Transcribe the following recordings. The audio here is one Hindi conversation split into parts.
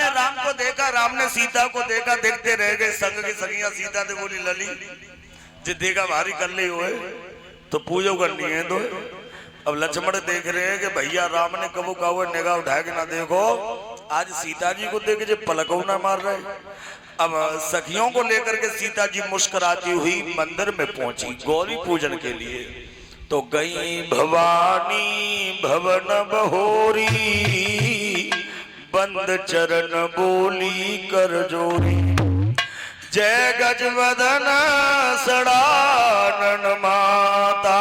ने राम को देखा, राम ने सीता को देखा, देखते रह गए। संग की संगिया सीता ने बोली लली जे देखा भारी कर ली हुए तो पूजो करनी है। तो अब लक्ष्मण देख रहे हैं कि भैया राम ने कबू कहा निगाह उठा के ना देखो, आज सीता जी को देख जो पलकों ना मार रहे। अब सखियों को लेकर के सीता जी मुस्कुराती हुई मंदिर में पहुंची गौरी पूजन के लिए। तो गई भवानी भवन बहोरी, बंद चरण बोली कर जोरी। जय गजवदन सड़ानन माता,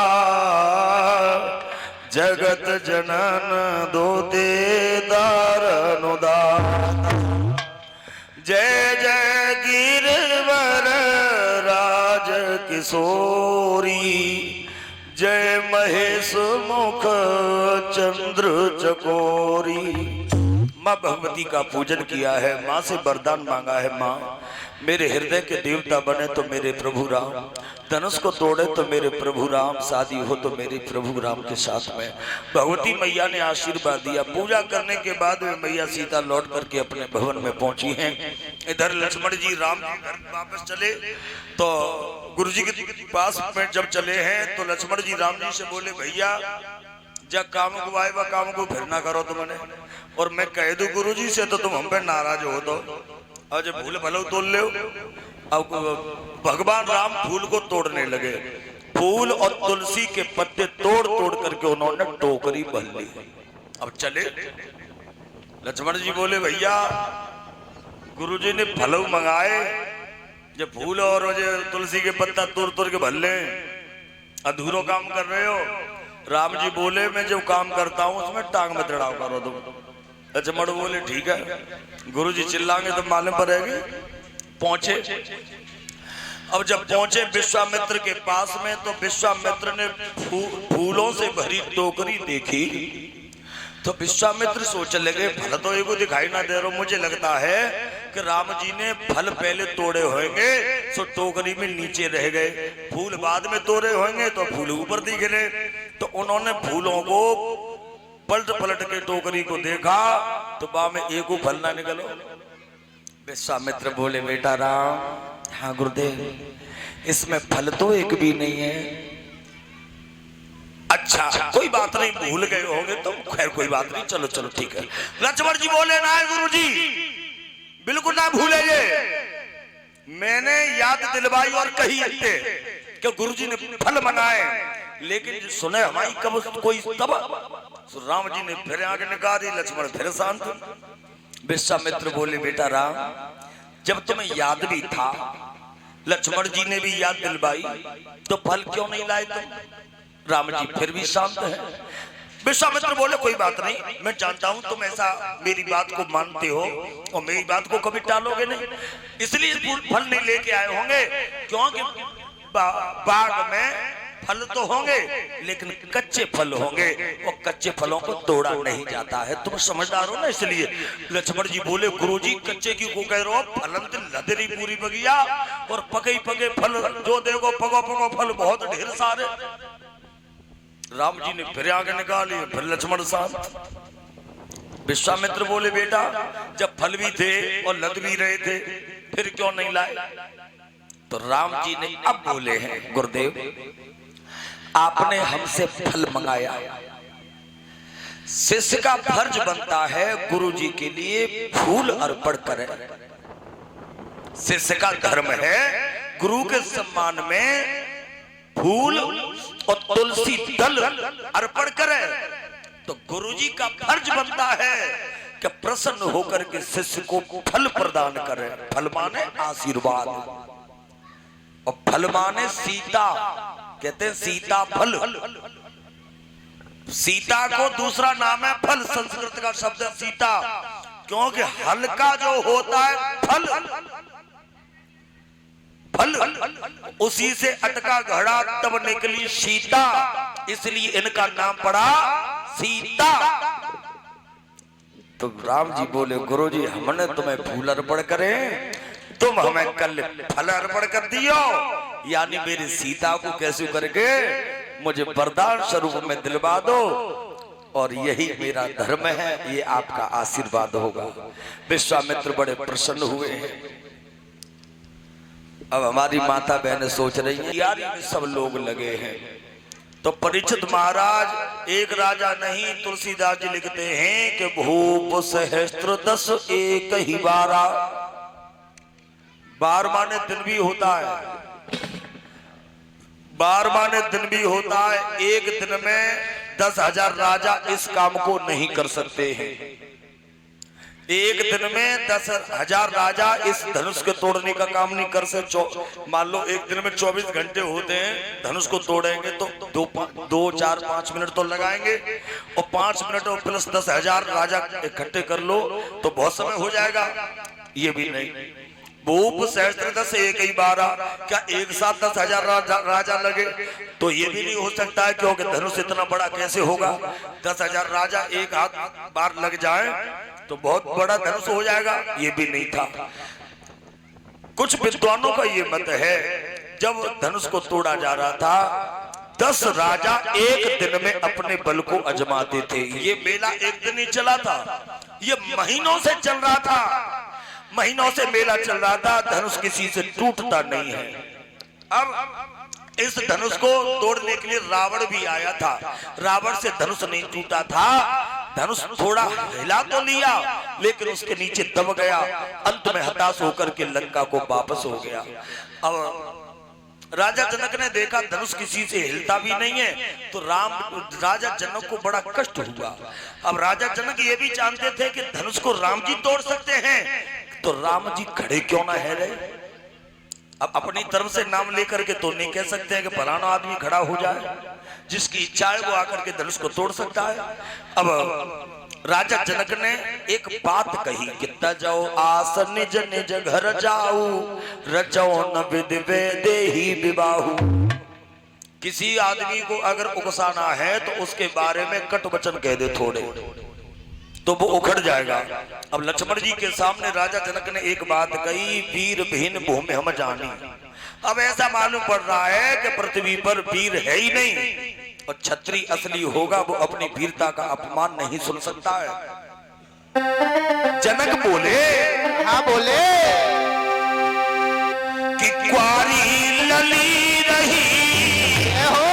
जगत जनन दोते दारनुदाता। जय जय गिरवर राज किशोरी, जय महेश मुख चंद्र चकोरी। माँ भगवती का पूजन किया है, माँ से वरदान मांगा है, माँ मेरे हृदय के देवता बने तो मेरे प्रभु राम, धनुष को तोड़े तो मेरे प्रभु राम, शादी हो तो मेरे प्रभु राम के साथ में। भगवती मैया ने आशीर्वाद दिया। पूजा करने के बाद में मैया सीता लौट करके अपने भवन में पहुंची हैं। इधर लक्ष्मण जी राम जी घर वापस चले तो गुरु जी के पास में जब चले हैं तो लक्ष्मण जी राम जी से बोले भैया जब काम को आए वह काम को फिर ना करो तुमने, और मैं कह दूं गुरु जी से तो तुम हम पे नाराज हो दो और जब भूल भलो तोड़ ले। अब भगवान राम फूल को तोड़ने लगे। फूल और तुलसी के पत्ते तोड़ तोड़ करके उन्होंने टोकरी भर ली। अब चले लक्ष्मण जी बोले भैया गुरु जी ने फल मंगाए, जब फूल और तुलसी के पत्ता तोड़ तोड़ के भर ले, अधूरो काम कर रहे हो। राम जी बोले मैं जो काम करता हूं उसमें टांग में चढ़ाव करो तुम। लक्ष्मण बोले ठीक है, गुरु जी चिल्लाएंगे तो मालूम पड़ेगी। पहुंचे। अब जब पहुंचे विश्वामित्र के पास में तो विश्वामित्र ने फूलों से भरी टोकरी देखी तो विश्वामित्र सोचने लगे फल तो एक दिखाई ना दे रहा, मुझे लगता है कि राम जी ने फल पहले तोड़े होंगे तो टोकरी में नीचे रह गए, फूल बाद में तोड़े होंगे तो फूल ऊपर दिख रहे। तो उन्होंने फूलों को पलट पलट के टोकरी को देखा तो बा में एक फल ना निकलो। विश्वामित्र बोले बेटा राम, हाँ गुरुदेव, इसमें फल तो एक भी नहीं है। अच्छा कोई बात नहीं, भूल गए होंगे तो खैर कोई बात नहीं, चलो चलो ठीक है। लक्ष्मण जी बोले ना गुरु जी बिल्कुल ना भूले, ये मैंने याद दिलवाई और कही कि गुरु जी ने फल मंगाए, लेकिन सुने हमारी कब कोई तब। राम जी ने फिर आगे निकाली, लक्ष्मण फिर शांत। विश्वामित्र बोले बेटा राम, जब तुम्हें याद भी था, लक्ष्मण जी ने भी याद दिलवाई, तो फल क्यों नहीं लाए तुम? राम जी फिर भी शांत है। विश्वामित्र बोले कोई बात नहीं, मैं जानता हूं तुम ऐसा मेरी बात को मानते हो और मेरी बात को कभी टालोगे नहीं, इसलिए फल नहीं लेके आए होंगे। क्योंकि बाग में फल तो होंगे लेकिन कच्चे फल होंगे, और कच्चे फलों को तोड़ा नहीं जाता है, तुम समझदार हो ना इसलिए। लक्ष्मण जी बोले गुरुजी कच्चे की को कह रहे हो, फलन लदरी पूरी बगिया और पके पके फल जो देखो पको पको फल बहुत ढेर सारे। राम जी ने फिर आगे निकाली, फिर लक्ष्मण साहब। विश्वामित्र बोले बेटा जब फल भी थे और लद भी रहे थे फिर क्यों नहीं लाए? तो राम जी ने अब बोले हैं गुरुदेव आपने हमसे फल मंगाया, शिष्य का फर्ज बनता है गुरु जी के लिए फूल अर्पण करें। शिष्य का धर्म है गुरु के सम्मान में फूल और तुलसी दल अर्पण करे। तो गुरुजी का फर्ज बनता है कि प्रसन्न होकर के शिष्य को फल प्रदान करे। फल माने आशीर्वाद और फल माने सीता, कहते हैं सीता फल। सीता को दूसरा नाम है फल, संस्कृत का शब्द है सीता, क्योंकि हल्का जो होता है फल फल उसी से अटका घड़ा तब निकली सीता, इसलिए इनका नाम पड़ा सीता। तो राम जी बोले गुरुजी हमने तुम्हें फूल अर्पण करे, तुम हमें कल फल अर्पण कर दियो, यानी मेरी सीता को कैसे करके मुझे वरदान स्वरूप में दिलवा दो। और यही मेरा धर्म है, ये आपका आशीर्वाद होगा। विश्वामित्र बड़े प्रसन्न हुए हैं। अब हमारी माता बहनें सोच रही हैं यार सब लोग लगे हैं, तो परीक्षित महाराज एक राजा नहीं, तुलसीदास जी लिखते हैं कि भूप सहस्त्र 10 एक ही 12। 12 माने दिन भी होता है, 12 माने दिन भी होता है। एक दिन में 10,000 राजा इस काम को नहीं कर सकते हैं। एक दिन में 10,000 राजा इस धनुष के तोड़ने का काम नहीं कर सकते। मान लो एक दिन में 24 घंटे होते हैं, धनुष को तोड़ेंगे तो 2, 4, 5 मिनट तो लगाएंगे, और 5 मिनट और प्लस 10,000 राजा इकट्ठे कर लो तो बहुत समय हो जाएगा। ये भी नहीं। भूप सहस्त्र 10 एक ही 12, क्या एक साथ 10,000 राजा लगे? तो ये भी नहीं हो सकता है, क्योंकि धनुष इतना बड़ा कैसे होगा? 10,000 राजा एक हाथ बार लग जाए तो बहुत बड़ा धनुष हो जाएगा। ये भी नहीं था। कुछ विद्वानों का ये मत है, जब धनुष को तोड़ा जा रहा था 10 राजा एक दिन में अपने बल को आजमाते थे। ये मेला एक दिन ही चला था, ये महीनों से चल रहा था। महीनों से मेला चल रहा था, धनुष किसी से टूटता नहीं है। अब इस धनुष को तोड़ने के लिए रावण भी आया था। रावण से धनुष नहीं टूटा था। धनुष थोड़ा हिला तो लिया, लेकिन उसके नीचे दब गया। अंत में हताश होकर के लंका को वापस हो गया। अब राजा जनक ने देखा धनुष किसी से हिलता भी नहीं है, तो राजा जनक को बड़ा कष्ट हुआ। अब राजा जनक ये भी जानते थे कि धनुष को राम जी तोड़ सकते हैं, तो राम जी खड़े क्यों ना है रहे। अब अपनी तरफ से नाम लेकर के तो नहीं कह सकते हैं कि फलाना आदमी खड़ा हो जाए, जिसकी इच्छा है वो आकर के धनुष को तोड़ सकता है। अब राजा जनक ने एक बात कही कि तजो आस निज निज घर जाऊ, रचो न विद देहि विबाहु। किसी आदमी को अगर उकसाना है तो उसके बारे में कट वचन कह दे थोड़े, तो वो उखड़ जाएगा। अब लक्ष्मण जी के सामने राजा जनक ने एक बात कही, वीर भिन्न भूमि हम जानी। अब ऐसा मालूम पड़ रहा है कि पृथ्वी पर वीर है ही नहीं, और क्षत्रिय असली होगा वो अपनी वीरता का अपमान नहीं सुन सकता है। जनक बोले, हाँ बोले कि क्वारी लली रही हो,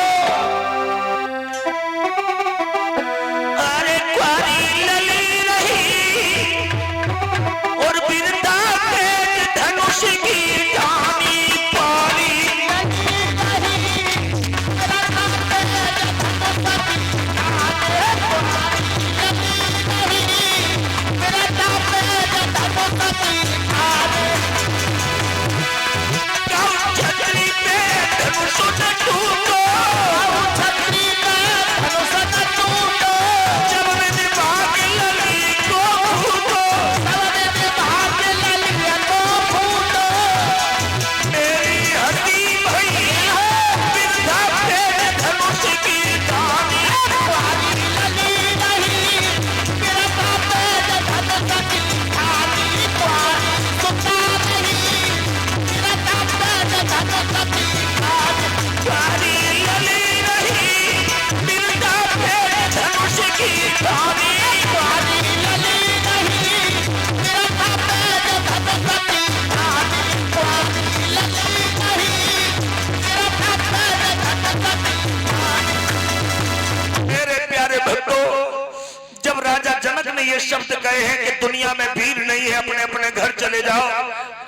ये शब्द कहे हैं कि दुनिया में वीर नहीं है, अपने अपने घर चले जाओ।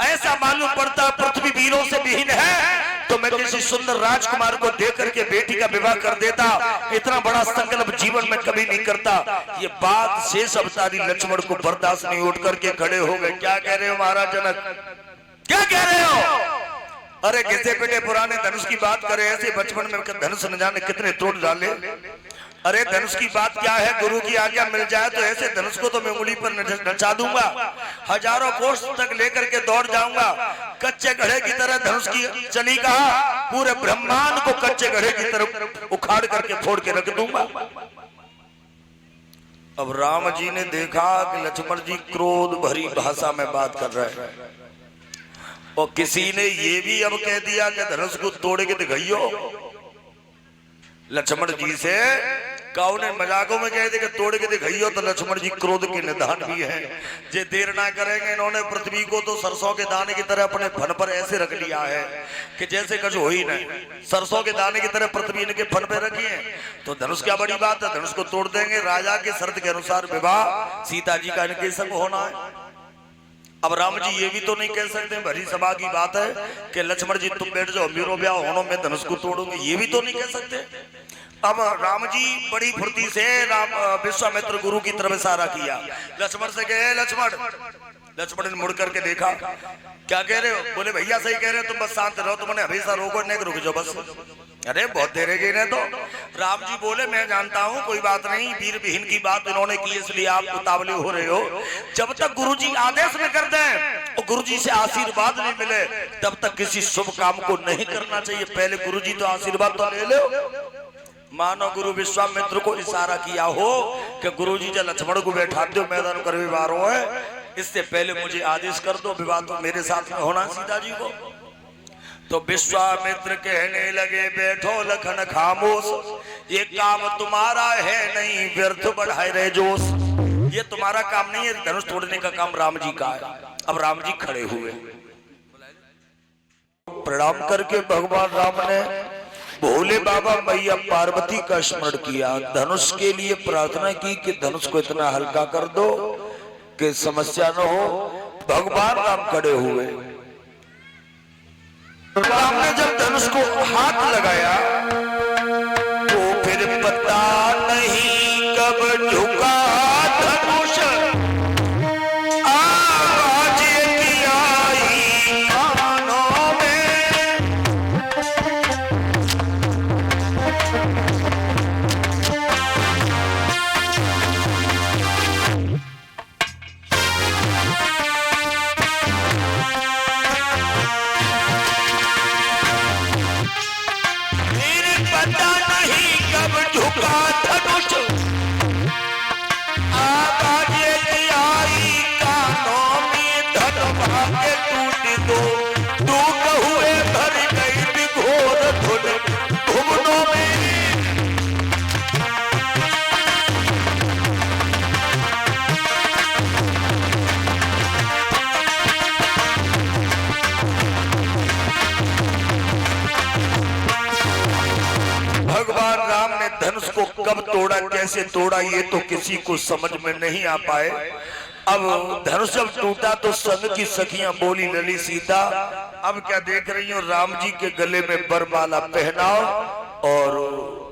ऐसा मालूम पड़ता पृथ्वी वीरों से विहीन है, तो मैं किसी सुंदर राजकुमार को देख करके बेटी का विवाह कर देता। इतना बड़ा संकल्प जीवन में कभी नहीं करता। ये बात शेष अवतारी लक्ष्मण को बर्दाश्त नहीं, उठ करके खड़े हो गए। क्या कह रहे हो महाराज जनक, क्या कह रहे हो? अरे घिसे पिटे पुराने धनुष की बात करे, ऐसे बचपन में धनुष न जाने कितने तोड़ डाले। अरे धनुष की बात क्या है, गुरु की आज्ञा मिल जाए तो ऐसे धनुष को तो मैं उंगली पर नचा दूंगा, हजारों कोस तक लेकर के दौड़ जाऊंगा। कच्चे घड़े की तरह धनुष की चली कहा, पूरे ब्रह्मांड को कच्चे घड़े की तरफ उखाड़ करके फोड़ के रख दूंगा। अब राम जी ने देखा कि लक्ष्मण जी क्रोध भरी भाषा में बात कर रहे हैं, और किसी ने ये भी अब कह दिया कि धनुष को तोड़ के दिखाइयो। लक्ष्मण जी से काऊ ने मजाकों में कह दे कि तोड़ के दिखाइयो तो लक्ष्मण जी क्रोध के निधान भी है। जे देर ना करेंगे, इन्होंने पृथ्वी को तो सरसों के दाने की तरह अपने फन पर ऐसे रख लिया है कि जैसे कुछ हो ही नहीं। सरसों के दाने की तरह पृथ्वी इनके फन पे रखी है। तो धनुष क्या बड़ी बात है, धनुष को तोड़ देंगे। राजा की शर्त के अनुसार विवाह सीता जी का इनके संग होना है। अब राम जी ये भी तो नहीं कह सकते, भरी सभा की बात है कि लक्ष्मण जी तुम बैठ जाओ, मेरो ब्याह होनो मैं धनुष को तोड़ूंगी, ये भी तो नहीं कह सकते। अब राम जी बड़ी फुर्ती से विश्वामित्र गुरु की तरफ इशारा किया। लक्ष्मण से कहे लक्ष्मण। लक्ष्मण ने मुड़ करके देखा, क्या कह रहे हो? बोले भैया सही कह रहे हो, तुम बस शांत रहो, तुमने हमेशा रोको नहीं, रुक जाओ बस। अरे बहुत देर है इन्हें तो। राम जी बोले मैं जानता हूँ, कोई बात नहीं, वीर विहीन की बात इन्होंने की इसलिए आप उतावले हो रहे हो। जब तक गुरुजी आदेश न कर दें और गुरुजी से आशीर्वाद नहीं मिले तब तक किसी शुभ काम को नहीं करना चाहिए। पहले गुरुजी तो आशीर्वाद तो ले लो। मानो गुरु विश्वामित्र को इशारा किया हो कि गुरुजी जब लक्ष्मण को बैठा दो, मैदान कर विवाह है, इससे पहले मुझे आदेश कर दो, विवाह तो मेरे साथ में होना सीता जी को। तो विश्वामित्र कहने लगे बैठो लखन खामोश, ये काम तुम्हारा है नहीं, व्यर्थ बढ़ाए रहे जोश। ये तुम्हारा काम नहीं है, धनुष तोड़ने का काम राम जी का है। अब राम जी खड़े हुए, प्रणाम करके भगवान राम ने भोले बाबा मैया पार्वती का स्मरण किया, धनुष के लिए प्रार्थना की कि धनुष को इतना हल्का कर दो कि समस्या न हो। भगवान राम खड़े हुए, राम ने जब धनुष को हाथ लगाया तो फिर पता नहीं कब झुका धनुष, आवाज की आई कानों में। पता नहीं कब झुका धनुष, आवाज आई कानों में, धन भागे टूट दो, टूट हुए भर गई विघोर धुन धुमनों में। भगवान राम ने धनुष को कब तोड़ा, कैसे तोड़ा, ये तो किसी को समझ में नहीं आ पाए। अब धनुष जब टूटा तो संग की सखियां बोली लली सीता, अब क्या देख रही हो, राम जी के गले में बरमाला पहनाओ और